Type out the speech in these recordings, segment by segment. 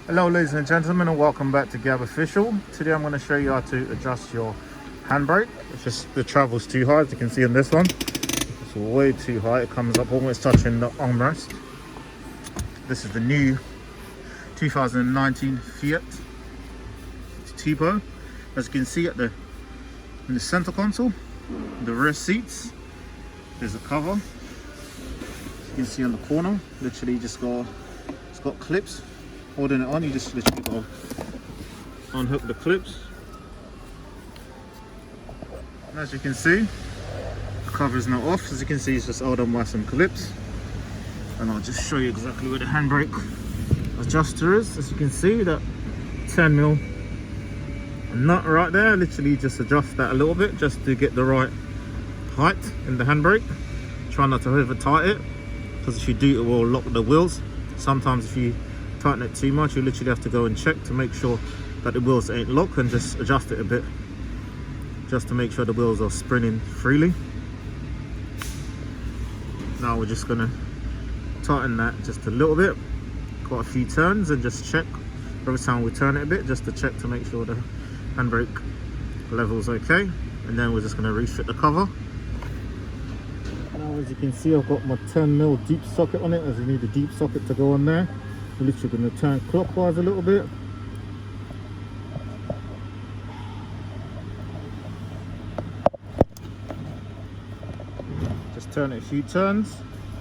Hello ladies and gentlemen, and welcome back to Gab Official. Today I'm going to show you how to adjust your handbrake. If the travel's too high, as you can see in this one, it's way too high. It comes up almost touching the armrest. This is the new 2019 Fiat Tipo. As you can see in the center console, the rear seats, there's a cover. As you can see on the corner, literally it's got clips. Holding it on, you just literally got to unhook the clips. And as you can see, the cover is not off. As you can see, it's just held on by some clips. And I'll just show you exactly where the handbrake adjuster is. As you can see, that 10mm nut right there, literally just adjust that a little bit just to get the right height in the handbrake. Try not to over tighten it, because if you do, it will lock the wheels. Sometimes if you tighten it too much, you literally have to go and check to make sure that the wheels ain't locked, and just adjust it a bit just to make sure the wheels are spinning freely. Now we're just gonna tighten that just a little bit, quite a few turns, and just check every time we turn it a bit, just to check to make sure the handbrake level's okay. And then we're just gonna refit the cover. Now as you can see, I've got my 10mm deep socket on it, as you need a deep socket to go on there. We're literally going to turn clockwise a little bit. Just turn it a few turns.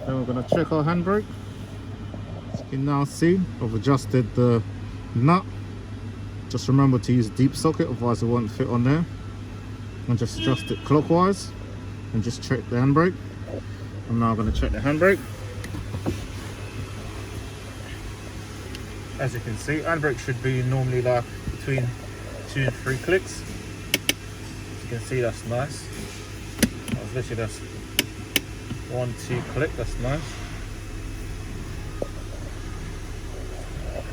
Then we're going to check our handbrake. As you can now see, I've adjusted the nut. Just remember to use a deep socket, otherwise it won't fit on there. And just adjust it clockwise and just check the handbrake. I'm now going to check the handbrake. As you can see, handbrake should be normally like between 2 and 3 clicks. As you can see, that's nice. That's literally just 1-2 click, that's nice.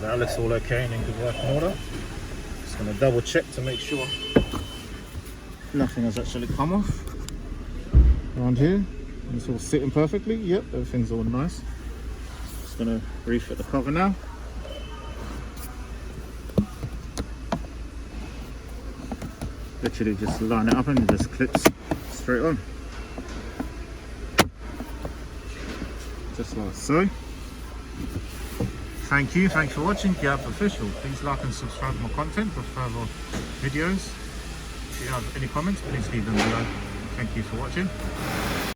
That looks all okay and in good working order. Just going to double check to make sure nothing has actually come off around here. It's all sitting perfectly. Yep, everything's all nice. Just going to refit the cover now. Literally just line it up and it just clips straight on. Just like so. Thank you for watching Gab Official. Please like and subscribe to my content for further videos. If you have any comments, please leave them below. Thank you for watching.